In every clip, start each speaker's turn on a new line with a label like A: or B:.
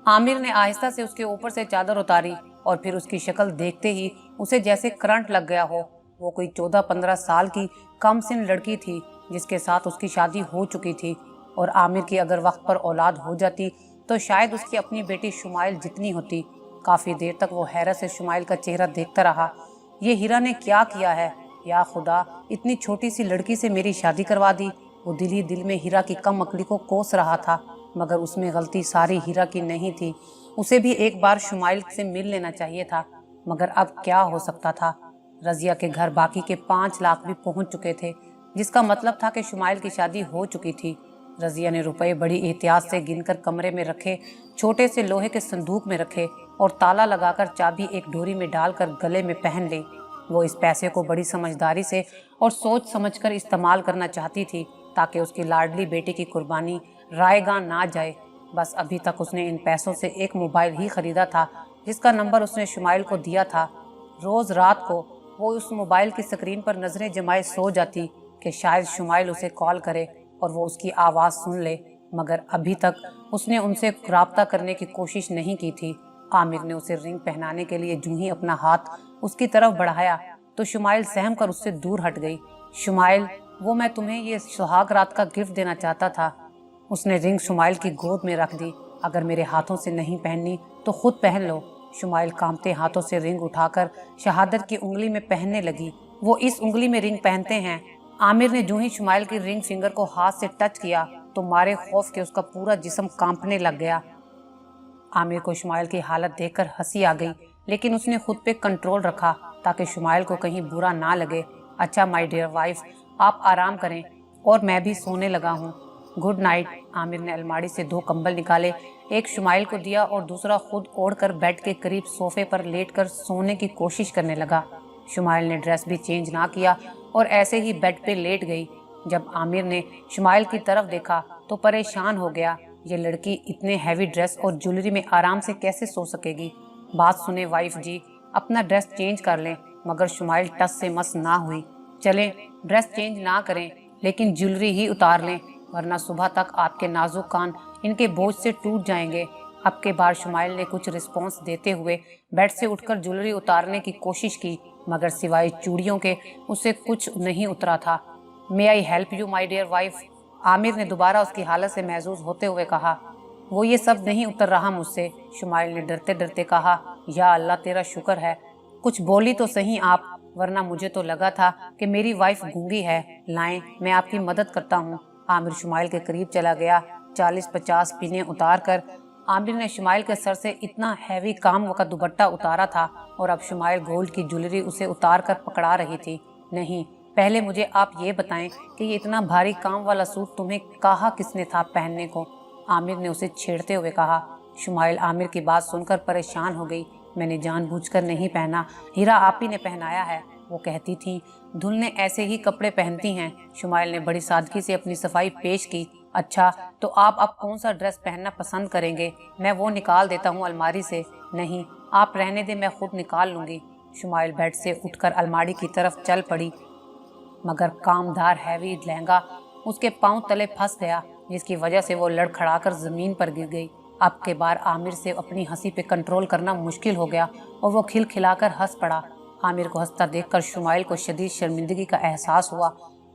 A: आमिर ने आहिस्ता से उसके ऊपर से चादर उतारी और फिर उसकी शक्ल देखते ही उसे जैसे करंट लग गया हो। वो कोई 14-15 साल की कमसिन लड़की थी जिसके साथ उसकी शादी हो चुकी थी, और आमिर की अगर वक्त पर औलाद हो जाती तो शायद उसकी अपनी बेटी शुमाइल जितनी होती। काफ़ी देर तक वो हैरत से शुमाइल का चेहरा देखता रहा। ये हीरा ने क्या किया है? या खुदा, इतनी छोटी सी लड़की से मेरी शादी करवा दी। वो दिल ही दिल में हीरा की कम अकली को कोस रहा था, मगर उसमें गलती सारी हीरा की नहीं थी। उसे भी एक बार शुमाइल से मिल लेना चाहिए था। मगर अब क्या हो सकता था? रजिया के घर बाकी के 5 लाख भी पहुंच चुके थे, जिसका मतलब था कि शुमाइल की शादी हो चुकी थी। रजिया ने रुपए बड़ी एहतियात से गिनकर कमरे में रखे, छोटे से लोहे के संदूक में रखे और ताला लगाकर चाबी एक डोरी में डालकर गले में पहन ली। वो इस पैसे को बड़ी समझदारी से और सोच समझकर इस्तेमाल करना चाहती थी, ताकि उसकी लाडली बेटी की कुर्बानी रायगां ना जाए। बस अभी तक उसने इन पैसों से एक मोबाइल ही खरीदा था, जिसका नंबर उसने शुमाइल को दिया था। रोज रात को वो उस मोबाइल की स्क्रीन पर नजरें जमाए सो जाती कि शायद शुमाइल उसे कॉल करे और वो उसकी आवाज़ सुन ले, मगर अभी तक उसने उनसे राब्ता करने की कोशिश नहीं की थी। आमिर ने उसे रिंग पहनाने के लिए जूं ही अपना हाथ उसकी तरफ बढ़ाया तो शुमाइल सहम कर उससे दूर हट गई। शुमाइल, वो मैं तुम्हें ये सुहाग रात का गिफ्ट देना चाहता था। उसने रिंग शुमाइल की गोद में रख दी। अगर मेरे हाथों से नहीं पहननी तो खुद पहन लो। शुमाइल कांपते हाथों से रिंग उठाकर शहादत की उंगली में पहनने लगी। वो इस उंगली में रिंग पहनते हैं। आमिर ने जूं ही शुमाइल की रिंग फिंगर को हाथ से टच किया तो मारे खौफ के उसका पूरा जिस्म कांपने लग गया। आमिर को शुमाइल की हालत देखकर हंसी आ गई, लेकिन उसने खुद पे कंट्रोल रखा ताकि शुमाइल को कहीं बुरा ना लगे। अच्छा माय डियर वाइफ, आप आराम करें और मैं भी सोने लगा हूँ। Good night. आमिर ने अलमारी से 2 कंबल निकाले, एक शुमाइल को दिया और दूसरा खुद ओढ़कर बेड के करीब सोफे पर लेटकर सोने की कोशिश करने लगा। शुमाइल ने ड्रेस भी चेंज ना किया और ऐसे ही बेड पे लेट गई। जब आमिर ने शुमाइल की तरफ देखा तो परेशान हो गया। ये लड़की इतने हैवी ड्रेस और ज्वेलरी में आराम से कैसे सो सकेगी? बात सुने वाइफ जी, अपना ड्रेस चेंज कर लें। मगर शुमाइल टस से मस ना हुई। चलें, ड्रेस चेंज ना करें, लेकिन ज्वेलरी ही उतार लें, वरना सुबह तक आपके नाजुक कान इनके बोझ से टूट जाएंगे। अब के बार शुमाइल ने कुछ रिस्पॉन्स देते हुए बेड से उठकर ज्वेलरी उतारने की कोशिश की, मगर सिवाय चूड़ियों के उसे कुछ नहीं उतरा था। May I help you my dear wife? Aamir ने दोबारा उसकी हालत से महसूस होते हुए कहा। वो ये सब नहीं उतर रहा मुझसे। शुमाइल ने डरते डरते कहा। या अल्लाह, तेरा शुक्र है, कुछ बोली तो सही आप, वरना मुझे तो लगा था कि मेरी वाइफ गूंगी है। लाएं, मैं आपकी मदद करता हूँ। आमिर शुमाइल के करीब चला गया। 40-50 पिने उतार कर आमिर ने शुमाइल के सर से इतना हैवी काम का दुपट्टा उतारा था और अब शुमाइल गोल्ड की ज्वेलरी उसे उतार कर पकड़ा रही थी। नहीं, पहले मुझे आप ये बताएं कि ये इतना भारी काम वाला सूट तुम्हें कहा किसने था पहनने को? आमिर ने उसे छेड़ते हुए कहा। शुमाइल आमिर की बात सुनकर परेशान हो गई। मैंने जानबूझकर नहीं पहना, हीरा आप ही ने पहनाया है। वो कहती थी धुलने ऐसे ही कपड़े पहनती हैं। शुमाइल ने बड़ी सादगी से अपनी सफाई पेश की। अच्छा, तो आप अब कौन सा ड्रेस पहनना पसंद करेंगे? मैं वो निकाल देता हूँ अलमारी से। नहीं, आप रहने दे, मैं खुद निकाल लूंगी। शुमाइल बेड से उठकर अलमारी की तरफ चल पड़ी, मगर कामदार हैवी लहंगा उसके पांव तले फंस गया, जिसकी वजह से वो लड़खड़ाकर जमीन पर गिर गई। अब के बार आमिर से अपनी हंसी पे कंट्रोल करना मुश्किल हो गया और वो खिलखिलाकर हंस पड़ा। आमिर को हंसता देखकर शुमाइल को शदीद शर्मिंदगी का एहसास हुआ।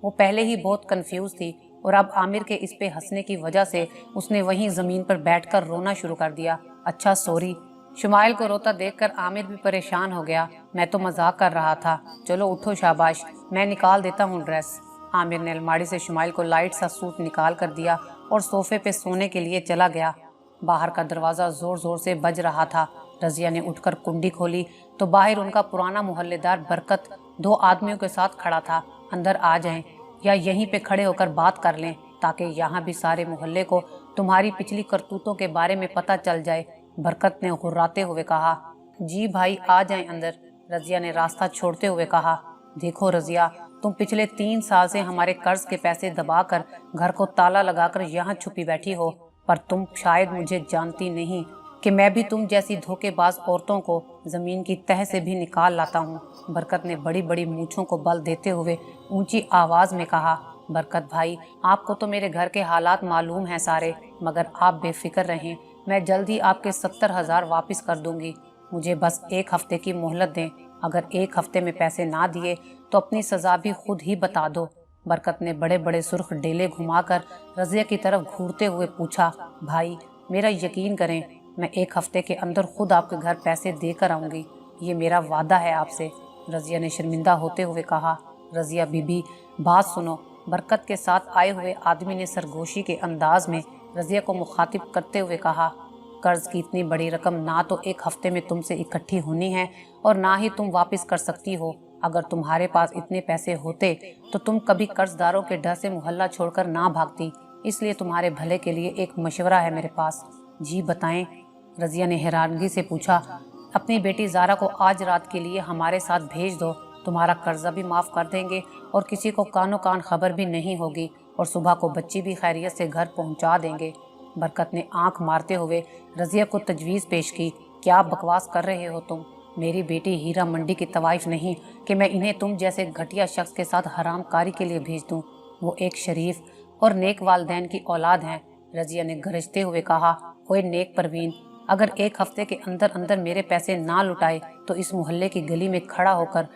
A: वो पहले ही बहुत कंफ्यूज थी और अब आमिर के इस पे हंसने की वजह से उसने वहीं जमीन पर बैठकर रोना शुरू कर दिया। अच्छा सॉरी। शुमाइल को रोता देखकर आमिर भी परेशान हो गया। मैं तो मजाक कर रहा था, चलो उठो, शाबाश, मैं निकाल देता हूँ ड्रेस। आमिर ने अलमारी से शुमाइल को लाइट सा सूट निकाल कर दिया और सोफे पे सोने के लिए चला गया। बाहर का दरवाज़ा ज़ोर ज़ोर से बज रहा था। रजिया ने उठकर कुंडी खोली तो बाहर उनका पुराना मोहल्लेदार बरकत 2 आदमियों के साथ खड़ा था। अंदर आ जाएं या यहीं पे खड़े होकर बात कर लें, ताकि यहाँ भी सारे मोहल्ले को तुम्हारी पिछली करतूतों के बारे में पता चल जाए। बरकत ने घुर्राते हुए कहा। जी भाई, आ जाएं अंदर। रजिया ने रास्ता छोड़ते हुए कहा। देखो रजिया, तुम पिछले 3 साल से हमारे कर्ज के पैसे दबाकर घर को ताला लगाकर यहाँ छुपी बैठी हो, पर तुम शायद मुझे जानती नहीं कि मैं भी तुम जैसी धोखेबाज औरतों को जमीन की तह से भी निकाल लाता हूँ। बरकत ने बड़ी बड़ी मूंछों को बल देते हुए ऊंची आवाज में कहा। बरकत भाई, आपको तो मेरे घर के हालात मालूम हैं सारे, मगर आप बेफिक्र रहें, मैं जल्द ही आपके 70,000 वापस कर दूंगी। मुझे बस 1 हफ्ते की मोहलत दें। अगर 1 हफ्ते में पैसे ना दिए तो अपनी सज़ा भी खुद ही बता दो। बरकत ने बड़े बड़े सुर्ख डेले घुमाकर रज़िया की तरफ घूरते हुए पूछा, भाई मेरा यकीन करें, मैं 1 हफ्ते के अंदर खुद आपके घर पैसे देकर आऊँगी। ये मेरा वादा है आपसे। रज़िया ने शर्मिंदा होते हुए कहा। रज़िया बीबी, बात सुनो। बरकत के साथ आए हुए आदमी ने सरगोशी के अंदाज में रज़िया को मुखातिब करते हुए कहा, कर्ज की इतनी बड़ी रकम ना तो 1 हफ्ते में तुमसे इकट्ठी होनी है और ना ही तुम वापस कर सकती हो। अगर तुम्हारे पास इतने पैसे होते तो तुम कभी कर्जदारों के डर से मोहल्ला छोड़कर ना भागती। इसलिए तुम्हारे भले के लिए एक मशवरा है मेरे पास। जी बताएं, रज़िया ने हैरानगी से पूछा। अपनी बेटी ज़ारा को आज रात के लिए हमारे साथ भेज दो, तुम्हारा कर्जा भी माफ़ कर देंगे और किसी को कानो कान खबर भी नहीं होगी और सुबह को बच्ची भी खैरियत से घर पहुंचा देंगे। बरकत ने आंख मारते हुए रज़िया को तजवीज़ पेश की। क्या बकवास कर रहे हो तुम? मेरी बेटी हीरा मंडी की तवाइफ नहीं कि मैं इन्हें तुम जैसे घटिया शख्स के साथ हराम कारी के लिए भेज दूं। वो एक शरीफ और नेक वालदैन की औलाद हैं। रज़िया ने गरजते हुए कहा, ओए नेक परवीन, अगर 1 हफ्ते के अंदर अंदर मेरे पैसे ना लुटाए तो इस मोहल्ले की गली में खड़ा होकर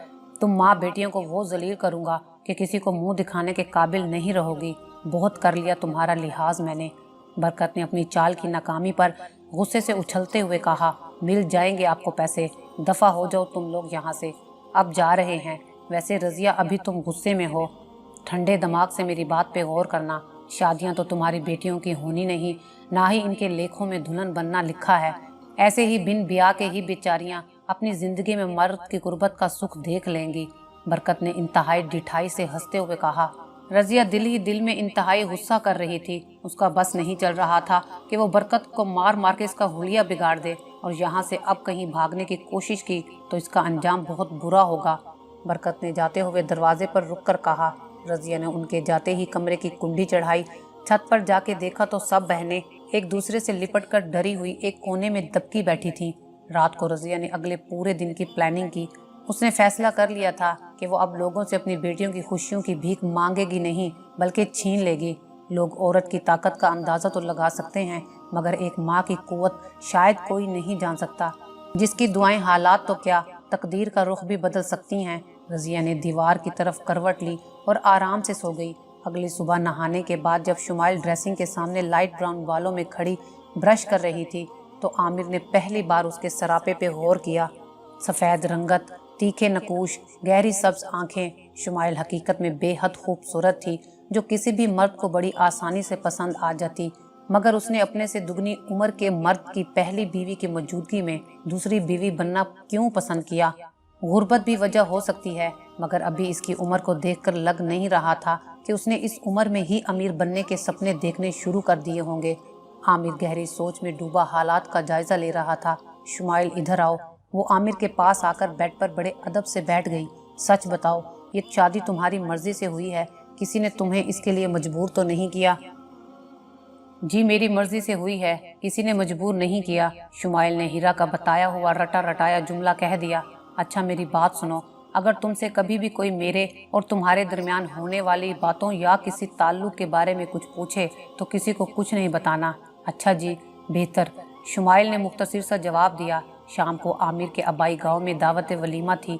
A: तुम माँ बेटियों को वो जलील करूँगा कि किसी को मुंह दिखाने के काबिल नहीं रहोगी। बहुत कर लिया तुम्हारा लिहाज मैंने। बरकत ने अपनी चाल की नाकामी पर गुस्से से उछलते हुए कहा, मिल जाएंगे आपको पैसे, दफ़ा हो जाओ तुम लोग यहाँ से। अब जा रहे हैं। वैसे रज़िया अभी तुम गुस्से में हो, ठंडे दिमाग से मेरी बात पे गौर करना। शादियाँ तो तुम्हारी बेटियों की होनी नहीं, ना ही इनके लेखों में दुल्हन बनना लिखा है। ऐसे ही बिन ब्याह के ही बेचारियाँ अपनी ज़िंदगी में मर्द की गुर्बत का सुख देख लेंगी। बरकत ने इंतहाई डिठाई से हंसते हुए कहा। रज़िया दिल ही दिल में इंतहाई गुस्सा कर रही थी। उसका बस नहीं चल रहा था कि वो बरकत को मार मार के इसका हुलिया बिगाड़ दे और यहाँ से अब कहीं भागने की कोशिश की तो इसका अंजाम बहुत बुरा होगा। बरकत ने जाते हुए दरवाजे पर रुक कर कहा। रज़िया ने उनके जाते ही कमरे की कुंडी चढ़ाई। छत पर जाके देखा तो सब बहनें एक दूसरे से लिपट कर डरी हुई एक कोने में दबकी बैठी थीं। रात को रज़िया ने अगले पूरे दिन की प्लानिंग की। उसने फैसला कर लिया था कि वो अब लोगों से अपनी बेटियों की खुशियों की भीख मांगेगी नहीं बल्कि छीन लेगी। लोग औरत की ताकत का अंदाज़ा तो लगा सकते हैं, मगर एक माँ की कुव्वत शायद कोई नहीं जान सकता, जिसकी दुआएं हालात तो क्या तकदीर का रुख भी बदल सकती हैं। रज़िया ने दीवार की तरफ करवट ली और आराम से सो गई। अगली सुबह नहाने के बाद जब शुमाइल ड्रेसिंग के सामने लाइट ब्राउन बालों में खड़ी ब्रश कर रही थी तो आमिर ने पहली बार उसके सरापे पे गौर किया। सफ़ेद रंगत, तीखे नकूश, गहरी सब्ज आंखें। शुमाइल हकीकत में बेहद खूबसूरत थी, जो किसी भी मर्द को बड़ी आसानी से पसंद आ जाती, मगर उसने अपने से दुगनी उम्र के मर्द की पहली बीवी की मौजूदगी में दूसरी बीवी बनना क्यों पसंद किया? गुर्बत भी वजह हो सकती है, मगर अभी इसकी उम्र को देखकर लग नहीं रहा था कि उसने इस उम्र में ही अमीर बनने के सपने देखने शुरू कर दिए होंगे। आमिर गहरी सोच में डूबा हालात का जायजा ले रहा था। शुमाइल इधर आओ। वो आमिर के पास आकर बेड पर बड़े अदब से बैठ गई। सच बताओ, ये शादी तुम्हारी मर्जी से हुई है? किसी ने तुम्हें इसके लिए मजबूर तो नहीं किया? जी मेरी मर्जी से हुई है, किसी ने मजबूर नहीं किया। शुमाइल ने हीरा का बताया हुआ रटा रटाया जुमला कह दिया। अच्छा मेरी बात सुनो, अगर तुमसे कभी भी कोई मेरे और तुम्हारे दरमियान होने वाली बातों या किसी ताल्लुक के बारे में कुछ पूछे तो किसी को कुछ नहीं बताना। अच्छा जी, बेहतर। शुमाइल ने मुख्तसर सा जवाब दिया। शाम को आमिर के आबाई गांव में दावत वलीमा थी,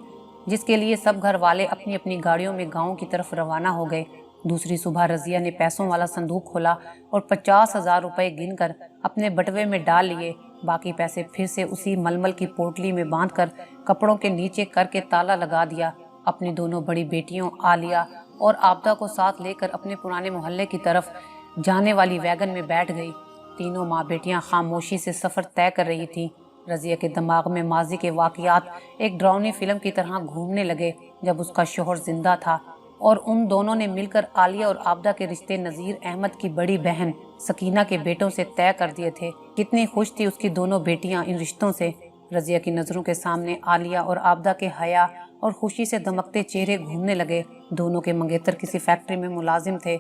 A: जिसके लिए सब घर वाले अपनी अपनी गाड़ियों में गांव की तरफ रवाना हो गए। दूसरी सुबह रज़िया ने पैसों वाला संदूक खोला और 50,000 रुपये गिनकर अपने बटवे में डाल लिए। बाकी पैसे फिर से उसी मलमल की पोटली में बांधकर कपड़ों के नीचे करके ताला लगा दिया। अपनी दोनों बड़ी बेटियों आलिया और आबदा को साथ लेकर अपने पुराने मोहल्ले की तरफ जाने वाली वैगन में बैठ गई। तीनों माँ बेटियां खामोशी से सफ़र तय कर रही थीं। रज़िया के दिमाग में माजी के वाक़यात एक डरावनी फिल्म की तरह घूमने लगे जब उसका शोहर जिंदा था और उन दोनों ने मिलकर आलिया और आबदा के रिश्ते नज़ीर अहमद की बड़ी बहन सकीना के बेटों से तय कर दिए थे। कितनी खुश थी उसकी दोनों बेटियां इन रिश्तों से। रज़िया की नज़रों के सामने आलिया और आबदा के हया और खुशी से दमकते चेहरे घूमने लगे। दोनों के मंगेतर किसी फैक्ट्री में मुलाजिम थे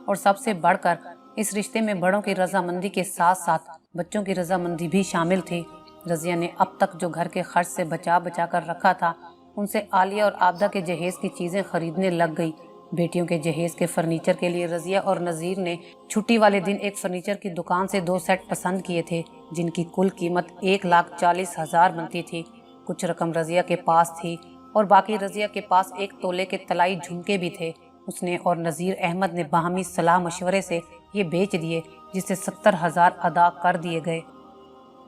A: और सबसे बढ़कर इस रिश्ते में बड़ों की रजामंदी के साथ साथ बच्चों की रजामंदी भी शामिल थी। रज़िया ने अब तक जो घर के खर्च से बचा बचा कर रखा था, उनसे आलिया और आबदा के जहेज की चीज़ें खरीदने लग गई। बेटियों के जहेज के फर्नीचर के लिए रजिया और नज़ीर ने छुट्टी वाले दिन एक फर्नीचर की दुकान से 2 सेट पसंद किए थे, जिनकी कुल कीमत 1,40,000 बनती थी। कुछ रकम रजिया के पास थी और बाकी रजिया के पास 1 तोले के तलाई झुमके भी थे। उसने और नज़ीर अहमद ने बाहमी सलाह मशवरे से ये बेच दिए, जिससे 70,000 अदा कर दिए गए।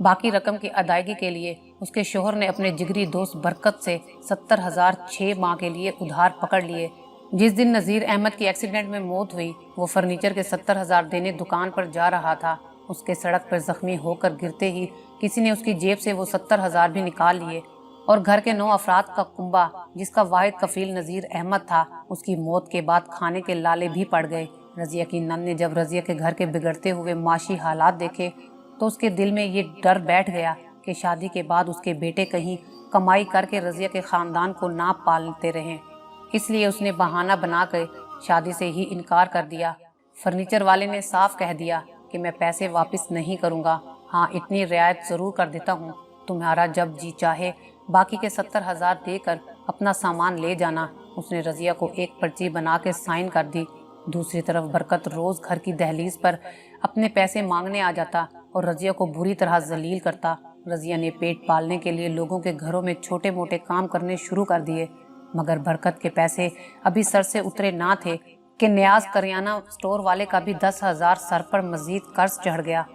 A: बाकी रकम की अदायगी के लिए उसके शोहर ने अपने जिगरी दोस्त बरकत से 70,000 6 माह के लिए उधार पकड़ लिए। जिस दिन नज़ीर अहमद की एक्सीडेंट में मौत हुई, वो फर्नीचर के 70,000 देने दुकान पर जा रहा था। उसके सड़क पर जख्मी होकर गिरते ही किसी ने उसकी जेब से वो 70,000 भी निकाल लिए और घर के 9 अफराद का कुंबा, जिसका वाहिद कफील नज़ीर अहमद था, उसकी मौत के बाद खाने के लाले भी पड़ गए। रजिया की नन ने जब रजिया के घर के बिगड़ते हुए माशी हालात देखे तो उसके दिल में ये डर बैठ गया कि शादी के बाद उसके बेटे कहीं कमाई करके रजिया के ख़ानदान को ना पालते रहें। इसलिए उसने बहाना बनाकर शादी से ही इनकार कर दिया। फर्नीचर वाले ने साफ कह दिया कि मैं पैसे वापस नहीं करूँगा, हाँ इतनी रियायत ज़रूर कर देता हूँ, तुम्हारा जब जी चाहे बाकी के 70,000 देकर अपना सामान ले जाना। उसने रजिया को एक पर्ची बना के साइन कर दी। दूसरी तरफ बरकत रोज़ घर की दहलीज पर अपने पैसे मांगने आ जाता और रजिया को बुरी तरह जलील करता। रजिया ने पेट पालने के लिए लोगों के घरों में छोटे मोटे काम करने शुरू कर दिए, मगर बरकत के पैसे अभी सर से उतरे ना थे कि न्याज करियाना स्टोर वाले का भी 10,000 सर पर मजीद कर्ज चढ़ गया।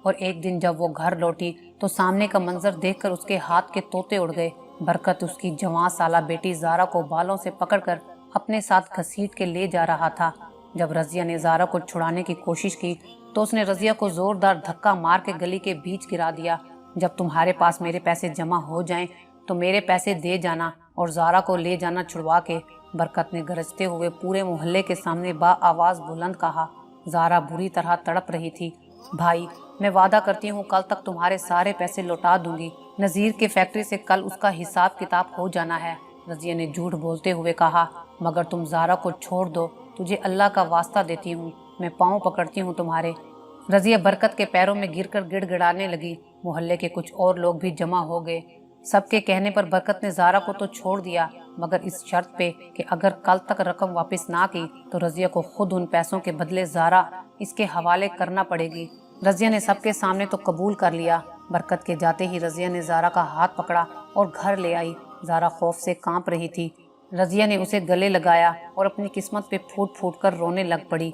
A: और एक दिन जब वो घर लौटी तो सामने का मंजर देखकर उसके हाथ के तोते उड़ गए। बरकत उसकी जवां साला बेटी ज़ारा को बालों से पकड़कर अपने साथ घसीट के ले जा रहा था। जब रजिया ने ज़ारा को छुड़ाने की कोशिश की तो उसने रजिया को जोरदार धक्का मार के गली के बीच गिरा दिया। जब तुम्हारे पास मेरे पैसे जमा हो जाएं तो मेरे पैसे दे जाना और ज़ारा को ले जाना छुड़वा के, बरकत ने गरजते हुए पूरे मोहल्ले के सामने बा आवाज़ बुलंद कहा। ज़ारा बुरी तरह तड़प रही थी। भाई, मैं वादा करती हूँ कल तक तुम्हारे सारे पैसे लौटा दूंगी। नज़ीर की फैक्ट्री से कल उसका हिसाब किताब हो जाना है। रजिया ने झूठ बोलते हुए कहा, मगर तुम ज़ारा को छोड़ दो, तुझे अल्लाह का वास्ता देती हूँ, मैं पाँव पकड़ती हूँ तुम्हारे। रजिया बरकत के पैरों में गिरकर गिड़गिड़ाने लगी। मोहल्ले के कुछ और लोग भी जमा हो गए। सबके कहने पर बरकत ने ज़ारा को तो छोड़ दिया, मगर इस शर्त पे कि अगर कल तक रकम वापस ना की तो रजिया को खुद उन पैसों के बदले ज़ारा इसके हवाले करना पड़ेगी। रजिया ने सबके सामने तो कबूल कर लिया। बरकत के जाते ही रजिया ने ज़ारा का हाथ पकड़ा और घर ले आई। ज़ारा खौफ से कांप रही थी। रजिया ने उसे गले लगाया और अपनी किस्मत पे फूट फूट कर रोने लग पड़ी।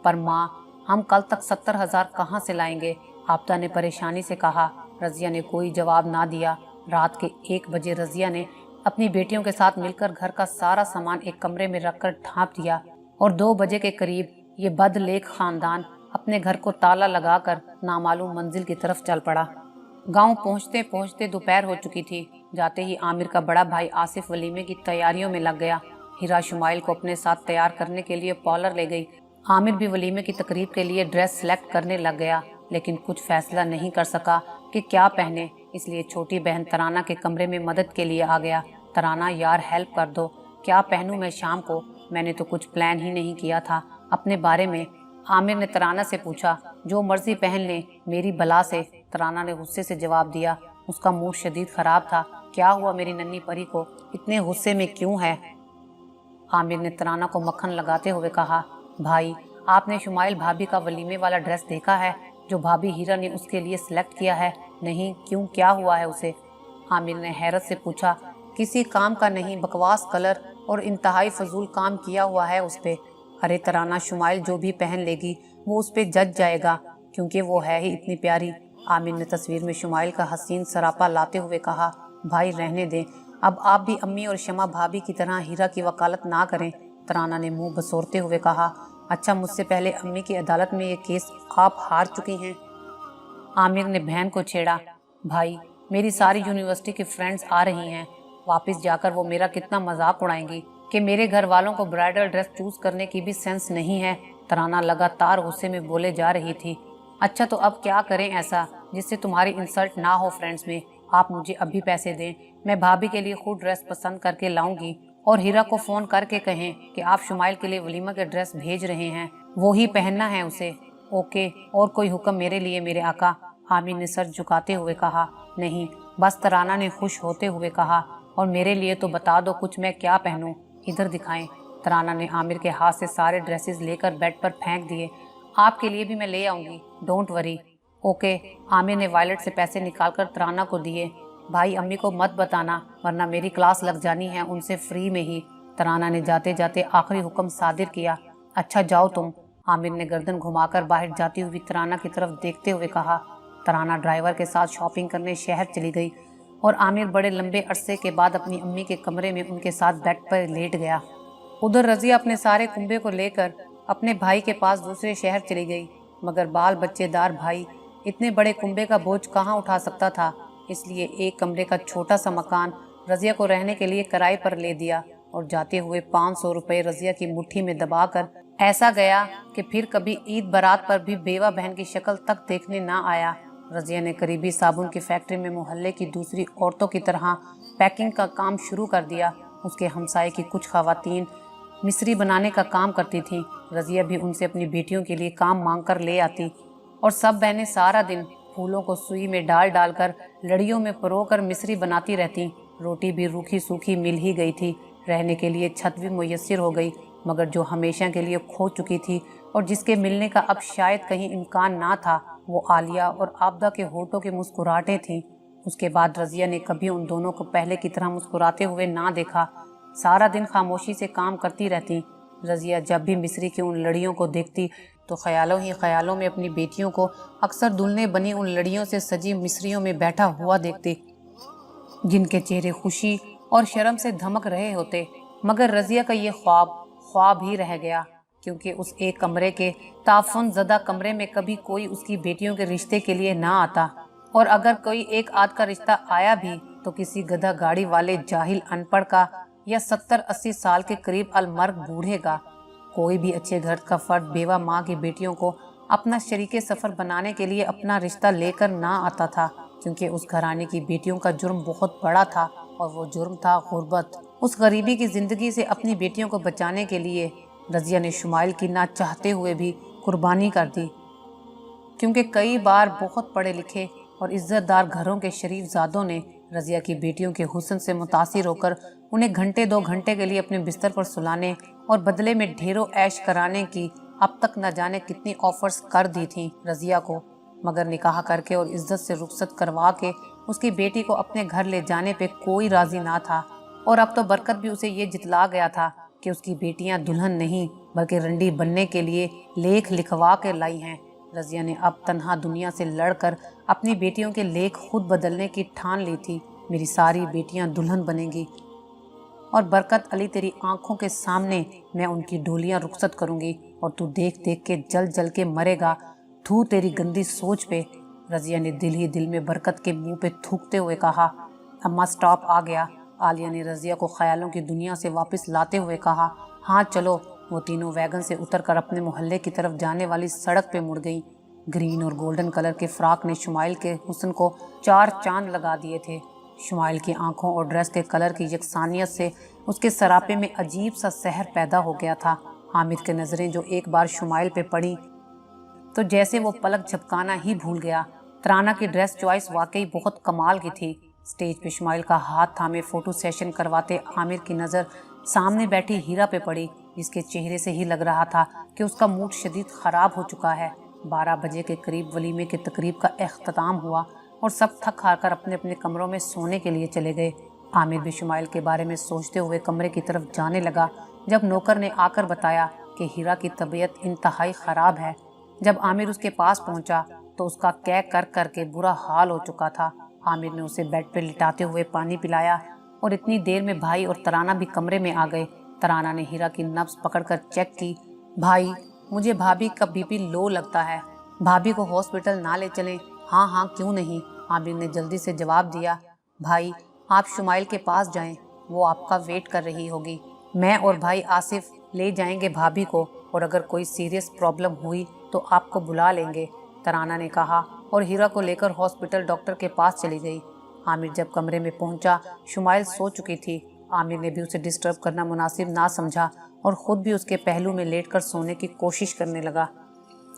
A: पर माँ, हम कल तक 70,000 कहाँ से लाएंगे? आप्ता ने परेशानी से कहा। रजिया ने कोई जवाब ना दिया। रात के 1 बजे रजिया ने अपनी बेटियों के साथ मिलकर घर का सारा सामान एक कमरे में रखकर ढांप दिया और 2 बजे के करीब ये बदलेख खानदान अपने घर को ताला लगाकर नामालूम मंजिल की तरफ चल पड़ा। गांव पहुंचते पहुंचते दोपहर हो चुकी थी। जाते ही आमिर का बड़ा भाई आसिफ वलीमे की तैयारियों में लग गया। हीरा शुमाइल को अपने साथ तैयार करने के लिए पार्लर ले गई। आमिर भी वलीमे की तकरीब के लिए ड्रेस सेलेक्ट करने लग गया, लेकिन कुछ फैसला नहीं कर सका कि क्या पहने, इसलिए छोटी बहन तराना के कमरे में मदद के लिए आ गया। तराना यार हेल्प कर दो, क्या पहनूं मैं शाम को? मैंने तो कुछ प्लान ही नहीं किया था अपने बारे में। आमिर ने तराना से पूछा। जो मर्जी पहन ले, मेरी बला से, तराना ने गुस्से से जवाब दिया। उसका मूड शदीद खराब था। क्या हुआ मेरी नन्ही परी को, इतने गुस्से में क्यों है? आमिर ने तराना को मक्खन लगाते हुए कहा, भाई आपने शुमाइल भाभी का वलीमे वाला ड्रेस देखा है जो भाभी हीरा ने उसके लिए सिलेक्ट किया है? नहीं, क्यों, क्या हुआ है उसे? आमिर ने हैरत से पूछा। किसी काम का नहीं, बकवास कलर और इंतहाई फजूल काम किया हुआ है उस पे। अरे तराना, शुमाइल जो भी पहन लेगी वो उस पे जज जाएगा, क्योंकि वो है ही इतनी प्यारी। आमिर ने तस्वीर में शुमाइल का हसीन सरापा लाते हुए कहा, भाई रहने दें, अब आप भी अम्मी और शमा भाभी की तरह हीरा की वकालत ना करें। तराना ने मुंह बसोरते हुए कहा, अच्छा मुझसे पहले अम्मी की अदालत में ये केस आप हार चुकी हैं। आमिर ने बहन को छेड़ा, भाई मेरी सारी यूनिवर्सिटी की फ्रेंड्स आ रही हैं, वापस जाकर वो मेरा कितना मजाक उड़ाएंगी कि मेरे घर वालों को ब्राइडल ड्रेस चूज करने की भी सेंस नहीं है। तराना लगातार गुस्से में बोले जा रही थी। अच्छा तो अब क्या करें ऐसा जिससे तुम्हारी इंसल्ट ना हो फ्रेंड्स में? आप मुझे अभी पैसे दें, मैं भाभी के लिए खुद ड्रेस पसंद करके लाऊंगी और हीरा को फोन करके कहें कि आप शुमाइल के लिए वलीमा के ड्रेस भेज रहे हैं, वो ही पहनना है उसे। ओके, और कोई हुक्म मेरे लिए मेरे आका? आमिर ने सर झुकाते हुए कहा। नहीं, बस। तराना ने खुश होते हुए कहा, और मेरे लिए तो बता दो कुछ, मैं क्या पहनूं, इधर दिखाएं। तराना ने आमिर के हाथ से सारे ड्रेसेस लेकर बेड पर फेंक दिए। आपके लिए भी मैं ले आऊंगी, डोंट वरी। ओके। आमिर ने वॉलेट से पैसे निकालकर तराना को दिए। भाई अम्मी को मत बताना वरना मेरी क्लास लग जानी है उनसे फ्री में ही। तराना ने जाते जाते आखिरी हुक्म सादिर किया। अच्छा जाओ तुम। आमिर ने गर्दन घुमाकर बाहर जाती हुई तराना की तरफ देखते हुए कहा। तराना ड्राइवर के साथ शॉपिंग करने शहर चली गई और आमिर बड़े लंबे अरसे के बाद अपनी अम्मी के कमरे में उनके साथ बेड पर लेट गया। उधर रजिया अपने सारे कुंबे को लेकर अपने भाई के पास दूसरे शहर चली गई, मगर बाल बच्चेदार भाई इतने बड़े कुंबे का बोझ कहाँ उठा सकता था। इसलिए एक कमरे का छोटा सा मकान रजिया को रहने के लिए किराए पर ले दिया और जाते हुए 500 रुपये रजिया की मुट्ठी में दबाकर ऐसा गया कि फिर कभी ईद बारात पर भी बेवा बहन की शक्ल तक देखने ना आया। रजिया ने करीबी साबुन की फैक्ट्री में मोहल्ले की दूसरी औरतों की तरह पैकिंग का काम शुरू कर दिया। उसके हमसाए की कुछ खवातीन मिस्री बनाने का काम करती थीं। रजिया भी उनसे अपनी बेटियों के लिए काम मांग कर ले आती और सब बहनें सारा दिन फूलों को सुई में डाल डालकर लड़ियों में परोकर मिस्री बनाती रहती। रोटी भी रूखी सूखी मिल ही गई थी, रहने के लिए छत भी मुयस्सर हो गई, मगर जो हमेशा के लिए खो चुकी थी और जिसके मिलने का अब शायद कहीं इम्कान ना था, वो आलिया और आबदा के होठों की मुस्कुराहटें थीं। उसके बाद रजिया ने कभी उन दोनों को पहले की तरह मुस्कुराते हुए ना देखा। सारा दिन खामोशी से काम करती रहती। रजिया जब भी मिस्री की उन लड़ियों को देखती तो ख्यालों ही ख्यालों में अपनी बेटियों को अक्सर दुल्हने बनी उन लड़ियों से सजी मिस्रियों में बैठा हुआ देखती, जिनके चेहरे खुशी और शर्म से धमक रहे होते। मगर रजिया का ये ख्वाब ही रह गया, क्योंकि उस एक कमरे के ताफुन ज़दा कमरे में कभी कोई उसकी बेटियों के रिश्ते के लिए ना आता, और अगर कोई एक आध का रिश्ता आया भी तो किसी गधा गाड़ी वाले जाहिल अनपढ़ का या 70-80 साल के करीब अलमर्ग बूढ़े का। कोई भी अच्छे घर का फर्द बेवा माँ की बेटियों को अपना शरीके सफ़र बनाने के लिए अपना रिश्ता लेकर ना आता था, क्योंकि उस घराने की बेटियों का जुर्म बहुत बड़ा था और वो जुर्म था गुर्बत। उस गरीबी की ज़िंदगी से अपनी बेटियों को बचाने के लिए रजिया ने शुमाइल की ना चाहते हुए भी कुर्बानी कर दी, क्योंकि कई बार बहुत पढ़े लिखे और इज्जतदार घरों के शरीफ ज़ादों ने रजिया की बेटियों के हुस्न से मुतासिर होकर उन्हें घंटे 2 घंटे के लिए अपने बिस्तर पर सुलाने और बदले में ढेरों ऐश कराने की अब तक न जाने कितनी ऑफर्स कर दी थी रजिया को। मगर निकाह करके और इज्जत से रुखसत करवा के उसकी बेटी को अपने घर ले जाने पे कोई राजी ना था। और अब तो बरकत भी उसे ये जितला गया था कि उसकी बेटियां दुल्हन नहीं बल्कि रंडी बनने के लिए लेख लिखवा के लाई हैं। रजिया ने अब तन्हा दुनिया से लड़कर अपनी बेटियों के लेख खुद बदलने की ठान ली थी। मेरी सारी बेटियां दुल्हन बनेंगी और बरकत अली तेरी आंखों के सामने मैं उनकी डोलियां रुखसत करूंगी और तू देख देख के जल जल के मरेगा। थू तेरी गंदी सोच पे। रजिया ने दिल ही दिल में बरकत के मुंह पे थूकते हुए कहा। अम्मा स्टॉप आ गया। आलिया ने रजिया को ख्यालों की दुनिया से वापस लाते हुए कहा। हाँ चलो। वो तीनों वैगन से उतरकर अपने मोहल्ले की तरफ जाने वाली सड़क पे मुड़ गई। ग्रीन और गोल्डन कलर के फ्रॉक ने शुमाइल के हुस्न को 4 चांद लगा दिए थे। शुमाइल की आंखों और ड्रेस के कलर की यकसानियत से उसके सरापे में अजीब सा सहर पैदा हो गया था। हामिद की नज़रें जो एक बार शुमाइल पे पड़ी तो जैसे वो पलक झपकाना ही भूल गया। तराना की ड्रेस चॉइस वाकई बहुत कमाल की थी। स्टेज पे शुमाइल का हाथ थामे फोटो सेशन करवाते आमिर की नज़र सामने बैठी हीरा पे पड़ी, जिसके चेहरे से ही लग रहा था कि उसका मूड शदीद ख़राब हो चुका है। 12 बजे के करीब वलीमे के तकरीब का अख्ताम हुआ और सब थक हार कर अपने अपने कमरों में सोने के लिए चले गए। आमिर भी शुमाइल के बारे में सोचते हुए कमरे की तरफ जाने लगा जब नौकर ने आकर बताया कि हीरा की तबीयत इंतहाई ख़राब है। जब आमिर उसके पास पहुंचा तो उसका कै कर करके बुरा हाल हो चुका था। आमिर ने उसे बेड पर लिटाते हुए पानी पिलाया और इतनी देर में भाई और तराना भी कमरे में आ गए। तराना ने हीरा की नब्ज पकड़कर चेक की। भाई, मुझे भाभी का बीपी लो लगता है, भाभी को हॉस्पिटल ना ले चलें? हाँ हाँ क्यों नहीं, आमिर ने जल्दी से जवाब दिया। भाई, आप शुमाइल के पास जाएं, वो आपका वेट कर रही होगी। मैं और भाई आसिफ ले जाएंगे भाभी को, और अगर कोई सीरियस प्रॉब्लम हुई तो आपको बुला लेंगे, तराना ने कहा और हीरा को लेकर हॉस्पिटल डॉक्टर के पास चली गई। आमिर जब कमरे में पहुंचा, शुमाइल सो चुकी थी। आमिर ने भी उसे डिस्टर्ब करना मुनासिब ना समझा और ख़ुद भी उसके पहलू में लेटकर सोने की कोशिश करने लगा।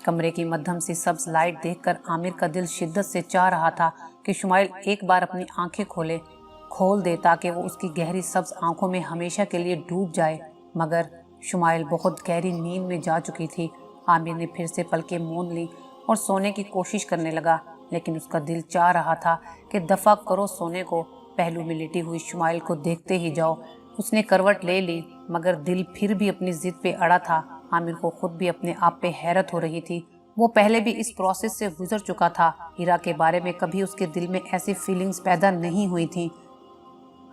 A: कमरे की मध्यम सी सब्ज लाइट देखकर आमिर का दिल शिद्दत से चाह रहा था कि शुमाइल एक बार अपनी आंखें खोल दे ताकि वो उसकी गहरी सब्ज आंखों में हमेशा के लिए डूब जाए, मगर शुमाइल बहुत गहरी नींद में जा चुकी थी। आमिर ने फिर से पलकें मूंद ली और सोने की कोशिश करने लगा, लेकिन उसका दिल चाह रहा था कि दफा करो सोने को, पहलू में लेटी हुई शुमाइल को देखते ही जाओ। उसने करवट ले ली, मगर दिल फिर भी अपनी जिद पे अड़ा था। आमिर को खुद भी अपने आप पे हैरत हो रही थी। वो पहले भी इस प्रोसेस से गुजर चुका था। हीरा के बारे में कभी उसके दिल में ऐसी फीलिंग्स पैदा नहीं हुई थी।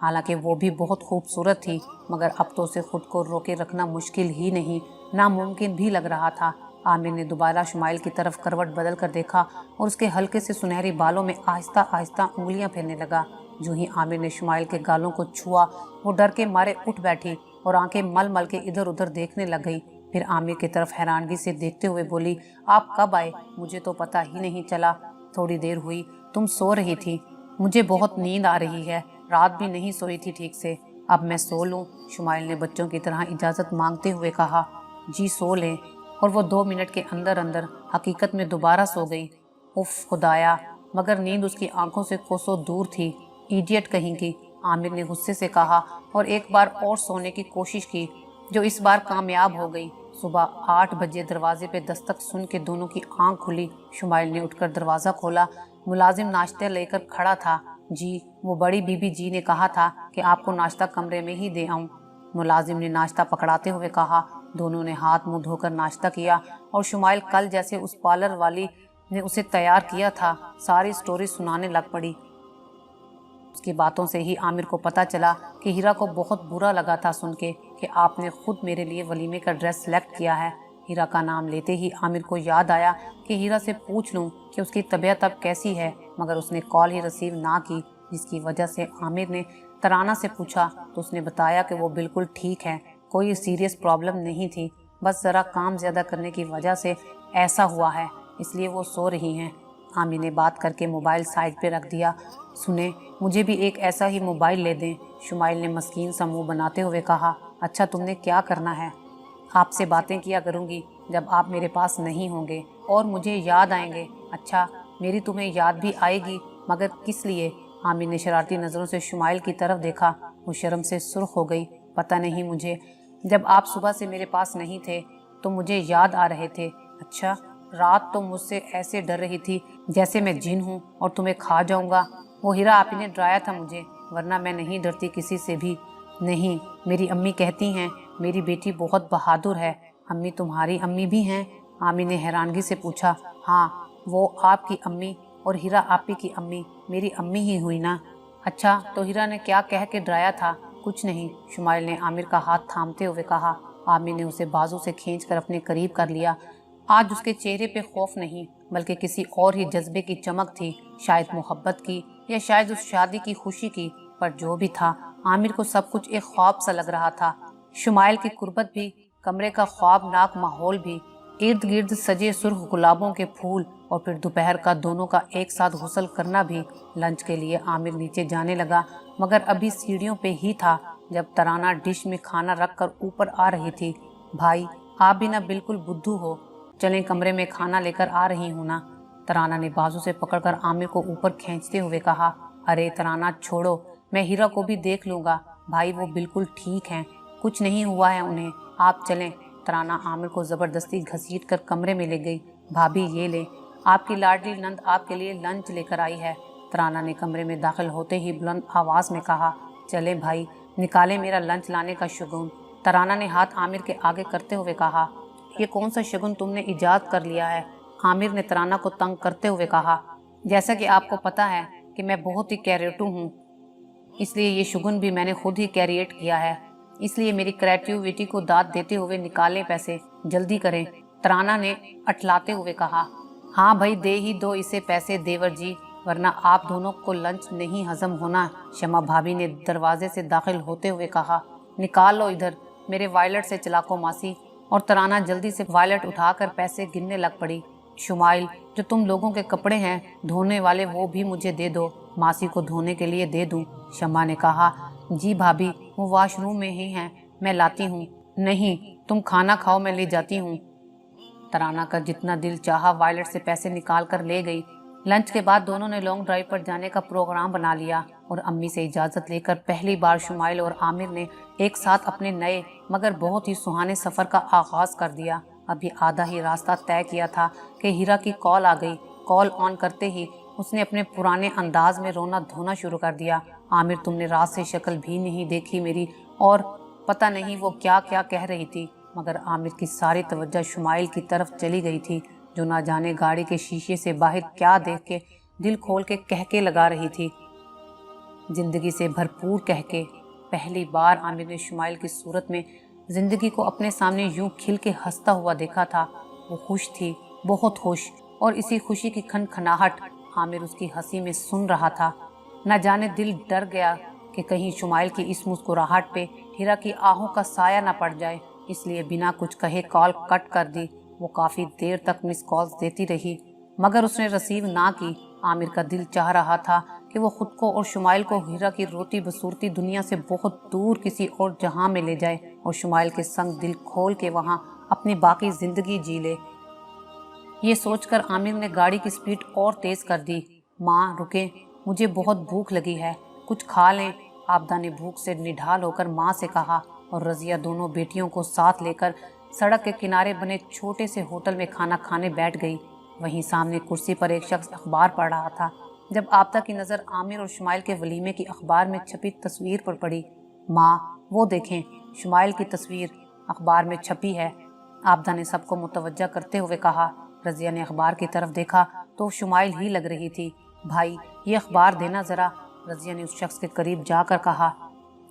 A: हालांकि वो भी बहुत खूबसूरत थी, मगर अब तो उसे खुद को रोके रखना मुश्किल ही नहीं, नामुमकिन भी लग रहा था। आमिर ने दोबारा शुमाइल की तरफ करवट बदल कर देखा और उसके हल्के से सुनहरी बालों में आहिस्ता आहिस्ता उंगलियां फेरने लगा। जो ही आमिर ने शुमाइल के गालों को छुआ, वो डर के मारे उठ बैठी और आंखें मल मल के इधर उधर देखने लग गई। फिर आमिर की तरफ हैरानगी से देखते हुए बोली, आप कब आए? मुझे तो पता ही नहीं चला। थोड़ी देर हुई, तुम सो रही थी। मुझे बहुत नींद आ रही है, रात भी नहीं सोई थी ठीक से। अब मैं सो लूं? शुमाइल ने बच्चों की तरह इजाज़त मांगते हुए कहा। जी सो लें। और वो 2 मिनट के अंदर अंदर हकीकत में दोबारा सो गई। उफ खुदाया, मगर नींद उसकी आंखों से कोसों दूर थी। इडियट कहीं की, आमिर ने गुस्से से कहा और एक बार और सोने की कोशिश की, जो इस बार कामयाब हो गई। सुबह 8 बजे दरवाजे पे दस्तक सुन के दोनों की आंख खुली। शुमाइल ने उठकर दरवाज़ा खोला। मुलाजिम नाश्ते लेकर खड़ा था। जी, वो बड़ी बीबी जी ने कहा था कि आपको नाश्ता कमरे में ही दे आऊं। मुलाजिम ने नाश्ता पकड़ाते हुए कहा। दोनों ने हाथ मुंह धोकर नाश्ता किया और शुमाइल कल जैसे उस पार्लर वाली ने उसे तैयार किया था, सारी स्टोरी सुनाने लग पड़ी। उसकी बातों से ही आमिर को पता चला कि हीरा को बहुत बुरा लगा था सुन के कि आपने खुद मेरे लिए वलीमे का ड्रेस सेलेक्ट किया है। हीरा का नाम लेते ही आमिर को याद आया कि हीरा से पूछ लूं कि उसकी तबीयत अब कैसी है, मगर उसने कॉल ही रिसीव ना की, जिसकी वजह से आमिर ने तराना से पूछा तो उसने बताया कि वो बिल्कुल ठीक है, कोई सीरियस प्रॉब्लम नहीं थी, बस ज़रा काम ज़्यादा करने की वजह से ऐसा हुआ है, इसलिए वो सो रही हैं। आमिर ने बात करके मोबाइल साइड पे रख दिया। सुने, मुझे भी एक ऐसा ही मोबाइल ले दें, शुमाइल ने मस्कीन सा मुँह बनाते हुए कहा। अच्छा, तुमने क्या करना है? आपसे बातें किया करूँगी जब आप मेरे पास नहीं होंगे और मुझे याद आएंगे। अच्छा, मेरी तुम्हें याद भी आएगी, मगर किस लिए? आमिर ने शरारती नज़रों से शुमाइल की तरफ देखा। वो शर्म से सुर्ख हो गई। पता नहीं मुझे, जब आप सुबह से मेरे पास नहीं थे तो मुझे याद आ रहे थे। अच्छा, रात तो मुझसे ऐसे डर रही थी जैसे मैं जिन हूँ और तुम्हें खा जाऊँगा। वो हीरा आप ही ने डराया था मुझे, वरना मैं नहीं डरती किसी से भी। नहीं, मेरी अम्मी कहती हैं मेरी बेटी बहुत बहादुर है। अम्मी तुम्हारी अम्मी भी हैं? आमिर ने हैरानगी से पूछा। हाँ, वो आपकी अम्मी और हीरा आपी की अम्मी मेरी अम्मी ही हुई ना। अच्छा, तो हीरा ने क्या कह के डराया था? कुछ नहीं, शुमाइल ने आमिर का हाथ थामते हुए कहा। आमिर ने उसे बाजू से खींचकर अपने करीब कर लिया। आज उसके चेहरे पे खौफ नहीं, बल्कि किसी और ही जज्बे की चमक थी, शायद मोहब्बत की या शायद उस शादी की खुशी की। पर जो भी था, आमिर को सब कुछ एक ख्वाब सा लग रहा था। शुमाइल की कुर्बत भी, कमरे का ख्वाबनाक माहौल भी, इर्द गिर्द सजे सुर्ख गुलाबों के फूल, और फिर दोपहर का दोनों का एक साथ गुसल करना भी। लंच के लिए आमिर नीचे जाने लगा, मगर अभी सीढ़ियों पे ही था जब तराना डिश में खाना रख कर ऊपर आ रही थी। भाई, आप भी ना बिल्कुल बुद्धू हो, चलें कमरे में खाना लेकर आ रही हूँ ना। तराना ने बाजू से पकड़कर आमिर को ऊपर खींचते हुए कहा। अरे तराना छोड़ो, मैं हीरा को भी देख लूँगा। भाई वो बिल्कुल ठीक हैं, कुछ नहीं हुआ है उन्हें, आप चलें। तराना आमिर को ज़बरदस्ती घसीट कर कमरे में ले गई। भाभी ये ले, आपकी लाडली नंद आपके लिए लंच लेकर आई है। तराना ने कमरे में दाखिल होते ही बुलंद आवाज़ में कहा। चले भाई, निकाले मेरा लंच लाने का शगुन। तराना ने हाथ आमिर के आगे करते हुए कहा। ये कौन सा शगुन तुमने ईजाद कर लिया है? आमिर ने तराना को तंग करते हुए कहा। जैसा कि आपको पता है कि मैं बहुत ही कैरेटू हूँ, इसलिए ये शगुन भी मैंने खुद ही कैरिएट किया है, इसलिए मेरी क्रिएटिविटी को दाद देते हुए निकालें पैसे, जल्दी करें। तराना ने अटलाते हुए कहा। हाँ भाई, दे ही दो इसे पैसे देवर जी, वरना आप दोनों को लंच नहीं हजम होना। शमा भाभी ने दरवाजे से दाखिल होते हुए कहा। निकाल लो इधर मेरे वायलेट से चलाको मासी। और तराना जल्दी से वायलेट उठाकर पैसे गिनने लग पड़ी। शुमाइल, जो तुम लोगों के कपड़े हैं धोने वाले वो भी मुझे दे दो, मासी को धोने के लिए दे दूं। शमा ने कहा। जी भाभी, वो वॉशरूम में ही हैं, मैं लाती हूँ। नहीं, तुम खाना खाओ, मैं ले जाती हूँ। तराना का जितना दिल चाहा वायलेट से पैसे निकाल कर ले गई। लंच के बाद दोनों ने लॉन्ग ड्राइव पर जाने का प्रोग्राम बना लिया और अम्मी से इजाज़त लेकर पहली बार शुमाइल और आमिर ने एक साथ अपने नए मगर बहुत ही सुहाने सफ़र का आगाज़ कर दिया। अभी आधा ही रास्ता तय किया था कि हीरा की कॉल आ गई। कॉल ऑन करते ही उसने अपने पुराने अंदाज में रोना धोना शुरू कर दिया। आमिर, तुमने रात से शक्ल भी नहीं देखी मेरी, और पता नहीं वो क्या क्या कह रही थी, मगर आमिर की सारी तवज्जो शुमाइल की तरफ चली गई थी, जो ना जाने गाड़ी के शीशे से बाहर क्या देख के दिल खोल के कहके लगा रही थी, जिंदगी से भरपूर कहके। पहली बार आमिर ने शुमाइल की सूरत में जिंदगी को अपने सामने यूं खिल के हंसता हुआ देखा था। वो खुश थी, बहुत खुश, और इसी खुशी की खनखनाहट आमिर उसकी हंसी में सुन रहा था। न जाने दिल डर गया कि कहीं शुमाइल की इस मुस्कुराहट पे हीरा की आहों का साया न पड़ जाए, इसलिए बिना कुछ कहे कॉल कट कर दी। वो काफ़ी देर तक मिस कॉल्स देती रही, मगर उसने रिसीव ना की। आमिर का दिल चाह रहा था कि वो खुद को और शुमाइल को हीरा की रोती बसूरती दुनिया से बहुत दूर किसी और जहां में ले जाए और शुमाइल के संग दिल खोल के वहां अपनी बाकी जिंदगी जी ले। ये सोचकर आमिर ने गाड़ी की स्पीड और तेज कर दी। माँ रुके, मुझे बहुत भूख लगी है, कुछ खा लें। आबदा ने भूख से निढाल होकर माँ से कहा, और रजिया दोनों बेटियों को साथ लेकर सड़क के किनारे बने छोटे से होटल में खाना खाने बैठ गई। वहीं सामने कुर्सी पर एक शख्स अखबार पढ़ रहा था। जब आबदा की नज़र आमिर और शुमाइल के वलीमे की अखबार में छपी तस्वीर पर पड़ी। माँ, वो देखें, शुमाइल की तस्वीर अखबार में छपी है, आबदा ने सबको मुतवज्जा करते हुए कहा। रजिया ने अखबार की तरफ देखा तो शुमाइल ही लग रही थी। भाई, ये अखबार देना ज़रा, रजिया ने उस शख्स के करीब जाकर कहा।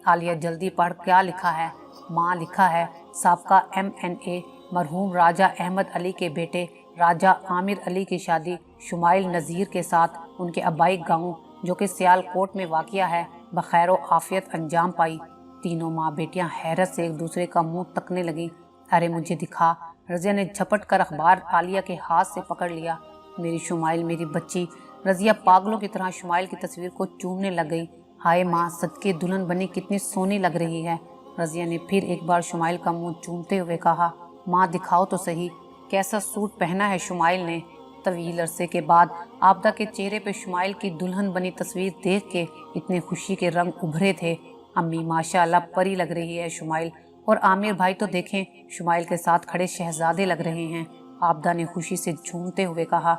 A: आलिया, जल्दी पढ़, क्या लिखा है? माँ, लिखा है, साबका MNA मरहूम राजा अहमद अली के बेटे राजा आमिर अली की शादी शुमाइल नज़ीर के साथ उनके आबाई गांव, जो कि सियालकोट में वाक़िया है, बखैर आफियत अंजाम पाई। तीनों माँ बेटियां हैरत से एक दूसरे का मुंह तकने लगी। अरे मुझे दिखा, रजिया ने झपट कर अखबार आलिया के हाथ से पकड़ लिया। मेरी शुमाइल, मेरी बच्ची। रजिया पागलों की तरह शुमाइल की तस्वीर को चूमने लग गई। हाय माँ, सदके दुल्हन बनी कितनी सोनी लग रही है। रजिया ने फिर एक बार शुमाइल का मुंह चूमते हुए कहा। माँ, दिखाओ तो सही, कैसा सूट पहना है शुमाइल ने। तवील अरसे के बाद आबदा के चेहरे पे शुमाइल की दुल्हन बनी तस्वीर देख के इतने खुशी के रंग उभरे थे। अम्मी, माशाअल्लाह परी लग रही है शुमाइल, और आमिर भाई तो देखें, शुमाइल के साथ खड़े शहजादे लग रहे हैं, आबदा ने खुशी से झूमते हुए कहा।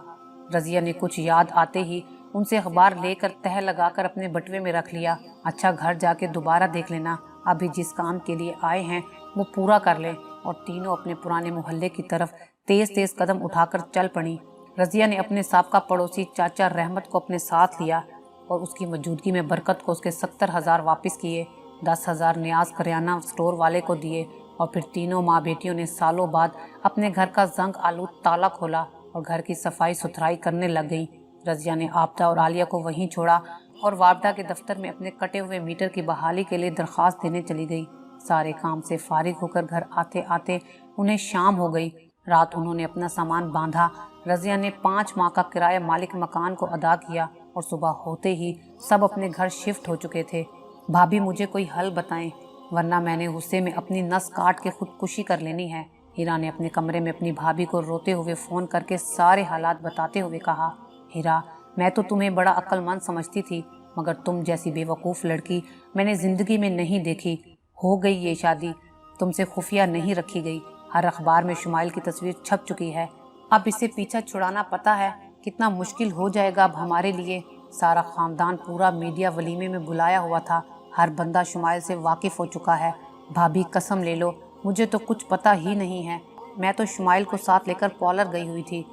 A: रजिया ने कुछ याद आते ही उनसे अखबार लेकर तह लगाकर अपने बटुए में रख लिया। अच्छा, घर जाके दोबारा देख लेना, अभी जिस काम के लिए आए हैं वो पूरा कर लें। और तीनों अपने पुराने मोहल्ले की तरफ तेज तेज कदम उठाकर चल पड़ी। रजिया ने अपने साबका पड़ोसी चाचा रहमत को अपने साथ लिया और उसकी मौजूदगी में बरकत को उसके 70,000 वापस किए, 10,000 न्याज करियाना स्टोर वाले को दिए, और फिर तीनों माँ बेटियों ने सालों बाद अपने घर का जंग आलूद ताला खोला और घर की सफाई सुथराई करने लग गई। रजिया ने आबदा और आलिया को वहीं छोड़ा और वापडा के दफ्तर में अपने कटे हुए मीटर की बहाली के लिए दरख्वास्त देने चली गई। सारे काम से फारिग होकर घर आते आते उन्हें शाम हो गई। रात उन्होंने अपना सामान बांधा। रजिया ने 5 माह का किराया मालिक मकान को अदा किया और सुबह होते ही सब अपने घर शिफ्ट हो चुके थे। भाभी, मुझे कोई हल बताएं, वरना मैंने गुस्से में अपनी नस काट के खुदकुशी कर लेनी है। हीरा ने अपने कमरे में अपनी भाभी को रोते हुए फ़ोन करके सारे हालात बताते हुए कहा। हीरा, मैं तो तुम्हें बड़ा अक्लमंद समझती थी, मगर तुम जैसी बेवकूफ़ लड़की मैंने ज़िंदगी में नहीं देखी। हो गई ये शादी, तुमसे खुफिया नहीं रखी गई। हर अखबार में शुमाइल की तस्वीर छप चुकी है। अब इससे पीछा छुड़ाना पता है कितना मुश्किल हो जाएगा अब हमारे लिए। सारा ख़ानदान पूरा मीडिया वलीमे में बुलाया हुआ था। हर बंदा शुमाइल से वाकिफ़ हो चुका है। भाभी, कसम ले लो, मुझे तो कुछ पता ही नहीं है। मैं तो शुमाइल को साथ लेकर पॉलर गई हुई थी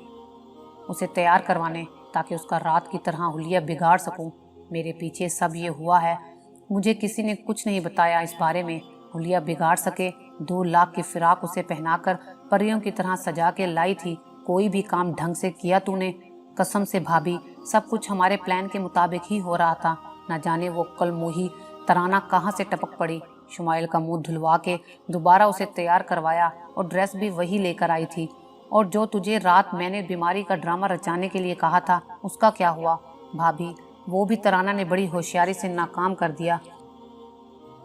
A: उसे तैयार करवाने, ताकि उसका रात की तरह हुलिया बिगाड़ सकूं। मेरे पीछे सब ये हुआ है। मुझे किसी ने कुछ नहीं बताया इस बारे में। हुलिया बिगाड़ सके, 2 लाख की फिराक उसे पहनाकर परियों की तरह सजा के लाई थी। कोई भी काम ढंग से किया तूने? कसम से भाभी, सब कुछ हमारे प्लान के मुताबिक ही हो रहा था। न जाने वो कल मुही तराना कहाँ से टपक पड़ी। शुमाइल का मुंह धुलवा के दोबारा उसे तैयार करवाया और ड्रेस भी वही लेकर आई थी। और जो तुझे रात मैंने बीमारी का ड्रामा रचाने के लिए कहा था, उसका क्या हुआ? भाभी, वो भी तराना ने बड़ी होशियारी से नाकाम कर दिया,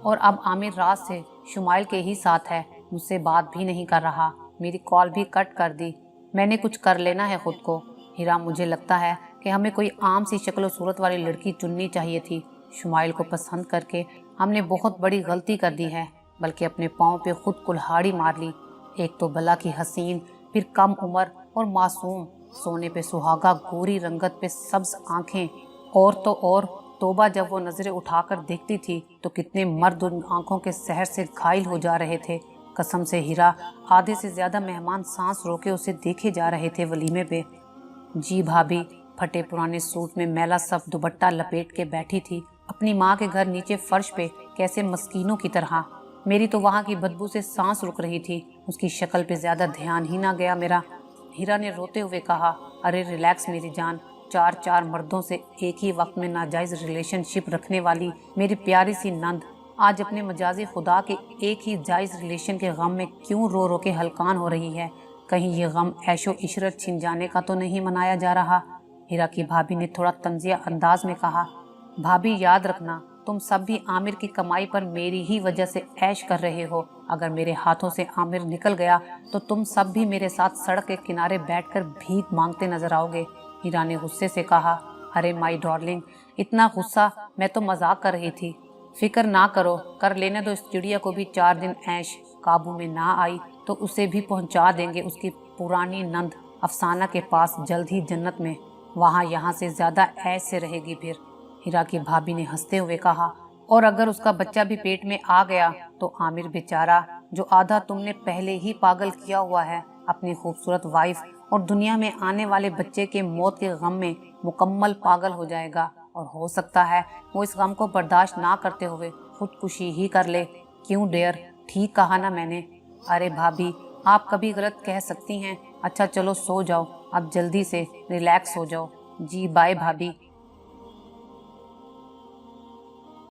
A: और अब आमिर रात से शुमाइल के ही साथ है, मुझसे बात भी नहीं कर रहा, मेरी कॉल भी कट कर दी। मैंने कुछ कर लेना है खुद को। हीरा, मुझे लगता है कि हमें कोई आम सी शक्ल और सूरत वाली लड़की चुननी चाहिए थी। शुमाइल को पसंद करके हमने बहुत बड़ी गलती कर दी है, बल्कि अपने पाँव पे खुद कुल्हाड़ी मार ली। एक तो भला की हसीन, फिर कम उम्र और मासूम, सोने पे सुहागा, गोरी रंगत पे सब्ज आंखें, और तो और तोबा जब वो नजरें उठाकर देखती थी तो कितने मर्द उन आंखों के सहर से घायल हो जा रहे थे। कसम से हीरा, आधे से ज्यादा मेहमान सांस रोके उसे देखे जा रहे थे वलीमे पे। जी भाभी फटे पुराने सूट में मैला सफ दुपट्टा लपेट के बैठी थी अपनी माँ के घर नीचे फर्श पे, कैसे मस्कीनों की तरह। मेरी तो वहाँ की बदबू से सांस रुक रही थी। उसकी शक्ल पे ज्यादा ध्यान ही ना गया मेरा। हीरा ने रोते हुए कहा, अरे रिलैक्स मेरी जान, चार चार मर्दों से एक ही वक्त में नाजायज रिलेशनशिप रखने वाली मेरी प्यारी सी नंद आज अपने मजाजी खुदा के एक ही जायज रिलेशन के गम में क्यों रो रो के हलकान हो रही है। कहीं ये गम ऐशो इशरत छिन जाने का तो नहीं मनाया जा रहा। हीरा की भाभी ने थोड़ा तंजिया अंदाज में कहा, भाभी याद रखना, तुम सब भी आमिर की कमाई पर मेरी ही वजह से ऐश कर रहे हो। अगर मेरे हाथों से आमिर निकल गया तो तुम सब भी मेरे साथ सड़क के किनारे बैठकर भीख मांगते नजर आओगे। हीरा ने गुस्से से कहा, अरे माई डार्लिंग, इतना गुस्सा, मैं तो मजाक कर रही थी। फिक्र ना करो, कर लेने दो इस चिड़िया को भी 4 दिन ऐश। काबू में ना आई तो उसे भी पहुंचा देंगे उसकी पुरानी नंद अफसाना के पास जल्द ही जन्नत में। वहाँ यहाँ से ज्यादा ऐश से रहेगी फिर। हीरा की भाभी ने हंसते हुए कहा, और अगर उसका बच्चा भी पेट में आ गया तो आमिर बेचारा, जो आधा तुमने पहले ही पागल किया हुआ है, अपनी खूबसूरत वाइफ और दुनिया में आने वाले बच्चे के मौत के गम में मुकम्मल पागल हो जाएगा। और हो सकता है वो इस गम को बर्दाश्त ना करते हुए खुदकुशी ही कर ले। क्यों डियर, ठीक कहा ना मैंने? अरे भाभी, आप कभी गलत कह सकती हैं। अच्छा चलो सो जाओ, अब जल्दी से रिलैक्स हो जाओ। जी बाय भाभी।